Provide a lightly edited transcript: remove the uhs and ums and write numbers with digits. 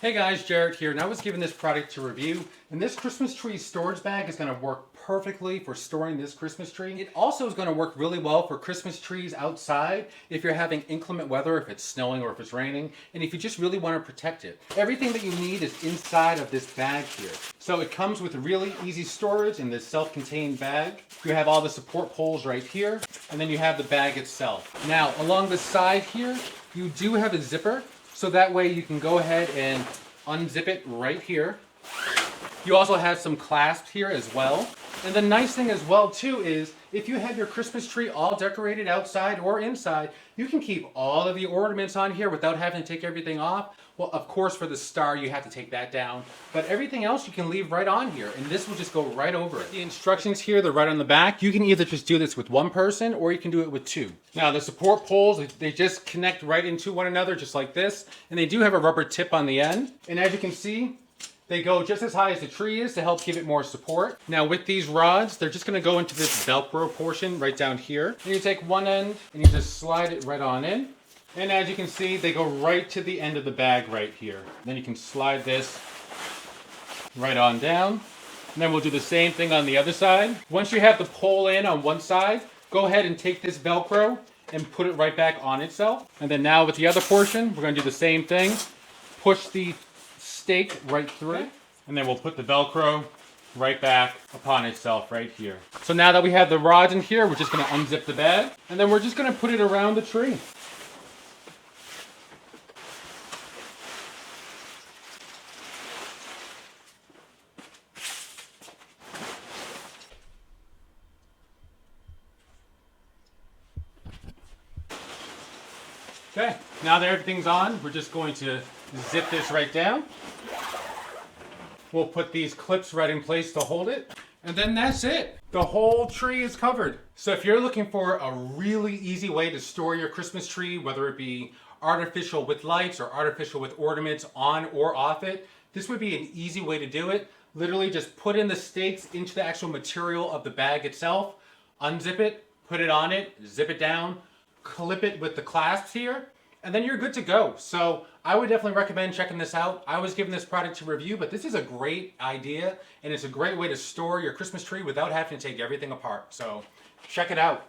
Hey guys, Jared here, and I was given this product to review, and this Christmas tree storage bag is going to work perfectly for storing this Christmas tree. It also is going to work really well for Christmas trees outside if you're having inclement weather, if it's snowing or if it's raining, and if you just really want to protect it. Everything that you need is inside of this bag here. So it comes with really easy storage in this self-contained bag. You have all the support poles right here, and then you have the bag itself. Now, along the side here, you do have a zipper. So that way you can go ahead and unzip it right here. You also have some clasps here as well. And the nice thing as well too is if you have your Christmas tree all decorated outside or inside, you can keep all of the ornaments on here without having to take everything off. Well, of course, for the star, you have to take that down. But everything else you can leave right on here, and this will just go right over it. The instructions here, they're right on the back. You can either just do this with one person, or you can do it with two. Now, the support poles, they just connect right into one another, just like this. And they do have a rubber tip on the end. And as you can see, they go just as high as the tree is to help give it more support. Now with these rods, they're just gonna go into this Velcro portion right down here. And you take one end and you just slide it right on in. And as you can see, they go right to the end of the bag right here. Then you can slide this right on down. And then we'll do the same thing on the other side. Once you have the pole in on one side, go ahead and take this Velcro and put it right back on itself. And then now with the other portion, we're gonna do the same thing. Push the stake right through it, and then we'll put the Velcro right back upon itself right here. So now that we have the rods in here, we're just going to unzip the bag, and then we're just going to put it around the tree. Okay, now that everything's on, we're just going to zip this right down. We'll put these clips right in place to hold it. And then that's it. The whole tree is covered. So if you're looking for a really easy way to store your Christmas tree, whether it be artificial with lights or artificial with ornaments on or off it, this would be an easy way to do it. Literally just put in the stakes into the actual material of the bag itself, unzip it, put it on it, zip it down, clip it with the clasps here, and then you're good to go. So I would definitely recommend checking this out. I was given this product to review, but this is a great idea, and it's a great way to store your Christmas tree without having to take everything apart. So check it out.